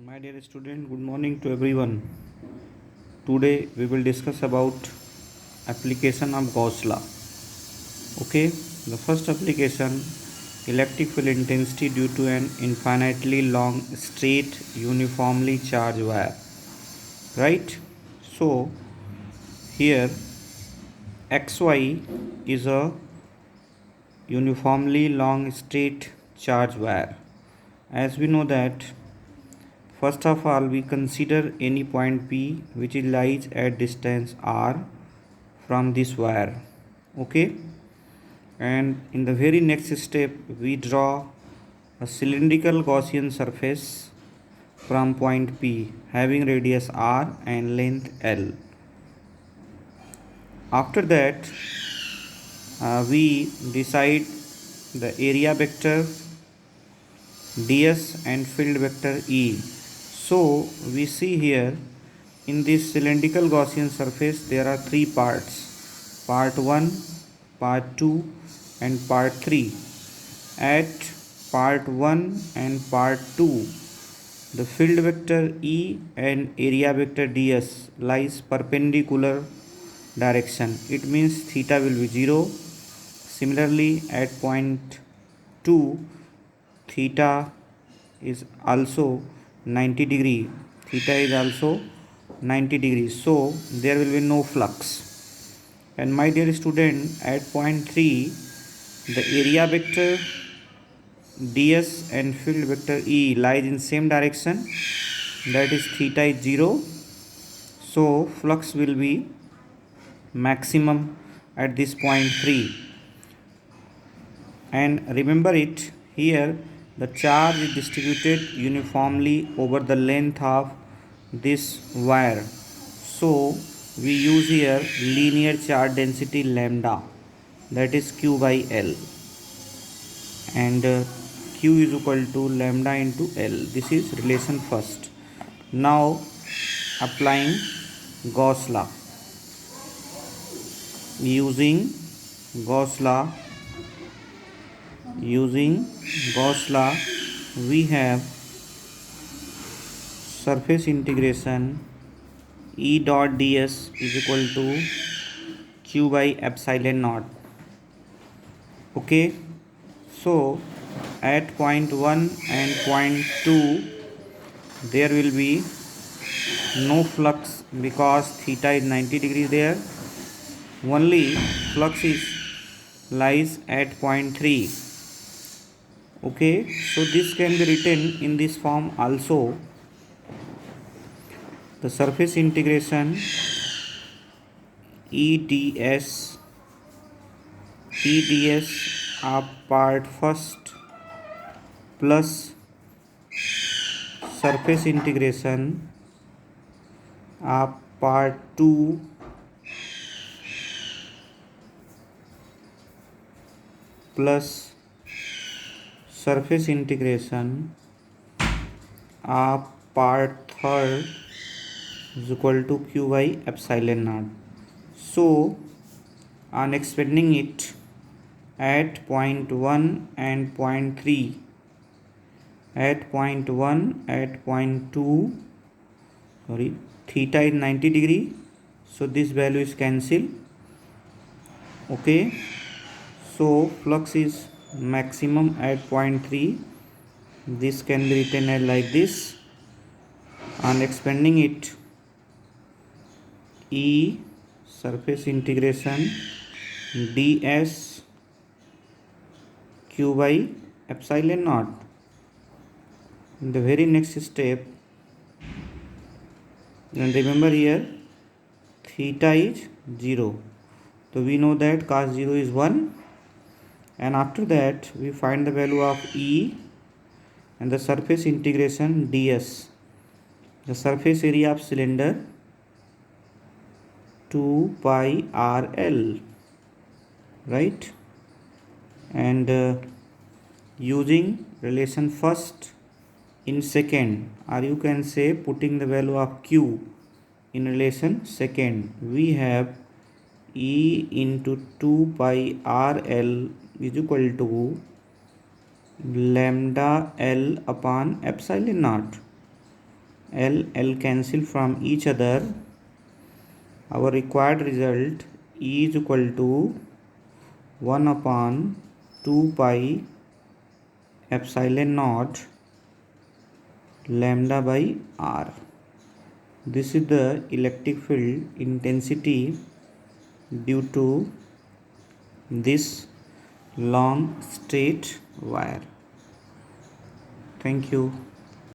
My dear student, good morning to everyone. Today we will discuss about application of Gauss law. Okay, the first application, electric field intensity due to an infinitely long straight uniformly charged wire. Right? So here XY is a uniformly long straight charge wire. As we know that first of all, we consider any point P which lies at distance r from this wire. Okay, and in the very next step, we draw a cylindrical Gaussian surface from point P having radius r and length L. After that, we decide the area vector ds and field vector E. So we see here in this cylindrical Gaussian surface there are three parts, part 1, part 2 and part 3. At part 1 and part 2 the field vector E and area vector ds lies perpendicular direction. It means theta will be 0. Similarly at point 2 theta is also 90 degree, theta is also 90 degrees, so there will be no flux. And my dear student, at point 3 the area vector ds and field vector E lies in same direction, that is theta is 0, so flux will be maximum at this point 3. And remember it, here the charge is distributed uniformly over the length of this wire, so we use here linear charge density lambda, that is q by L, and q is equal to lambda into L. This is relation first. Now applying Gauss law. Using Gauss law, we have surface integration E dot ds is equal to q by epsilon naught. Okay, so at point 1 and point 2 there will be no flux because theta is 90 degrees there. Only flux lies at point 3. Okay, so this can be written in this form also. The surface integration EDS of part first plus surface integration of part 2 plus surface integration of part third is equal to q by epsilon naught. So on expanding it at point 1 and point 3, at point 1 at point 2, theta is 90 degree, so this value is cancelled. Okay, so flux is maximum at point 3. This can be written as like this. On expanding it, E surface integration ds q by epsilon naught. In the very next step, and remember here theta is 0, so we know that cos 0 is 1, and after that we find the value of E and the surface integration ds, the surface area of cylinder 2 pi RL, right? And using relation first in second, or you can say putting the value of q in relation second, we have E into 2 pi RL is equal to lambda L upon epsilon naught. L cancel from each other. Our required result E is equal to 1 upon 2 pi epsilon naught lambda by r. This is the electric field intensity due to this long straight wire. Thank you.